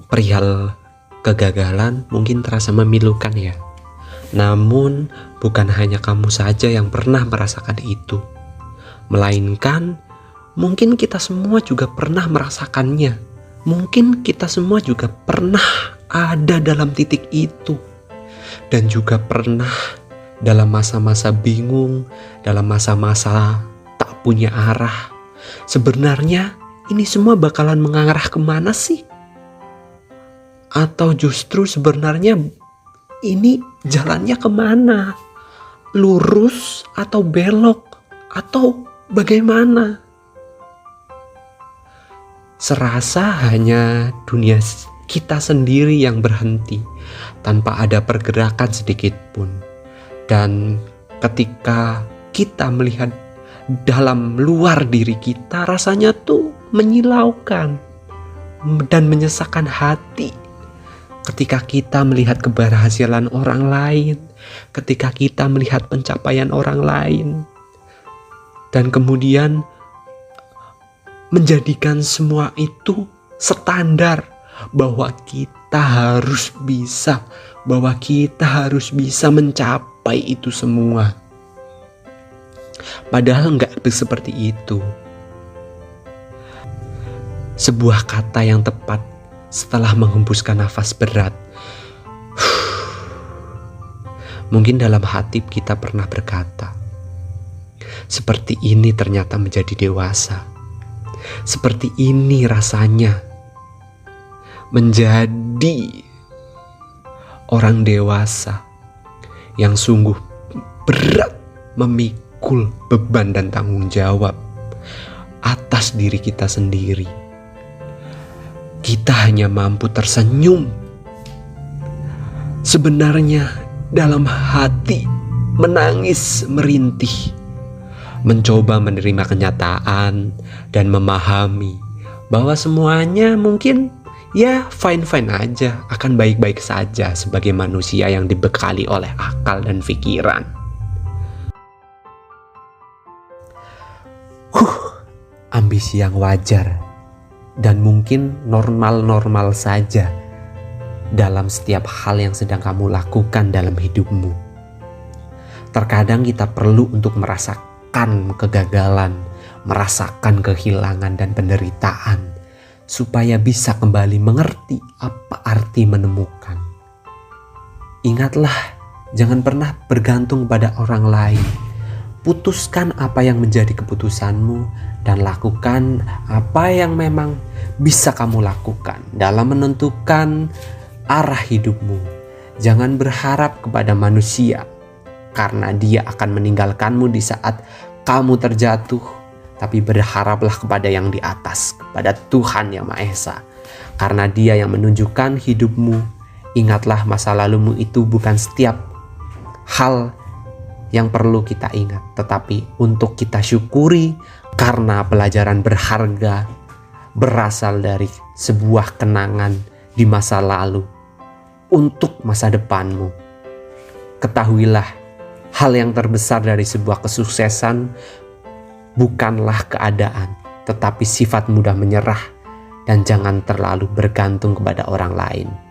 Perihal kegagalan mungkin terasa memilukan ya. Namun bukan hanya kamu saja yang pernah merasakan itu, melainkan mungkin kita semua juga pernah merasakannya. Mungkin kita semua juga pernah ada dalam titik itu, dan juga pernah dalam masa-masa bingung, dalam masa-masa tak punya arah. Sebenarnya ini semua bakalan mengarah kemana sih? Atau justru sebenarnya ini jalannya kemana? Lurus atau belok? Atau bagaimana? Serasa hanya dunia kita sendiri yang berhenti tanpa ada pergerakan sedikit pun. Dan ketika kita melihat dalam luar diri kita, rasanya tuh menyilaukan dan menyesakkan hati. Ketika kita melihat keberhasilan orang lain, ketika kita melihat pencapaian orang lain, dan kemudian menjadikan semua itu standar bahwa kita harus bisa, bahwa kita harus bisa mencapai itu semua. Padahal enggak seperti itu. Sebuah kata yang tepat setelah menghembuskan nafas berat. Mungkin dalam hati kita pernah berkata, seperti ini ternyata menjadi dewasa. Seperti ini rasanya menjadi orang dewasa yang sungguh berat memikul beban dan tanggung jawab atas diri kita sendiri. Kita hanya mampu tersenyum. Sebenarnya dalam hati menangis merintih, mencoba menerima kenyataan dan memahami bahwa semuanya mungkin ya fine-fine aja, akan baik-baik saja sebagai manusia yang dibekali oleh akal dan pikiran. Ambisi yang wajar dan mungkin normal-normal saja dalam setiap hal yang sedang kamu lakukan dalam hidupmu. Terkadang kita perlu untuk merasakan kegagalan, merasakan kehilangan dan penderitaan, supaya bisa kembali mengerti apa arti menemukan. Ingatlah, jangan pernah bergantung pada orang lain. Putuskan apa yang menjadi keputusanmu dan lakukan apa yang memang bisa kamu lakukan dalam menentukan arah hidupmu. Jangan berharap kepada manusia karena dia akan meninggalkanmu di saat kamu terjatuh, tapi berharaplah kepada yang di atas, kepada Tuhan Yang Maha Esa, karena Dia yang menunjukkan hidupmu. Ingatlah, masa lalumu itu bukan setiap hal yang perlu kita ingat, tetapi untuk kita syukuri karena pelajaran berharga berasal dari sebuah kenangan di masa lalu untuk masa depanmu. Ketahuilah, hal yang terbesar dari sebuah kesuksesan bukanlah keadaan, tetapi sifat mudah menyerah dan jangan terlalu bergantung kepada orang lain.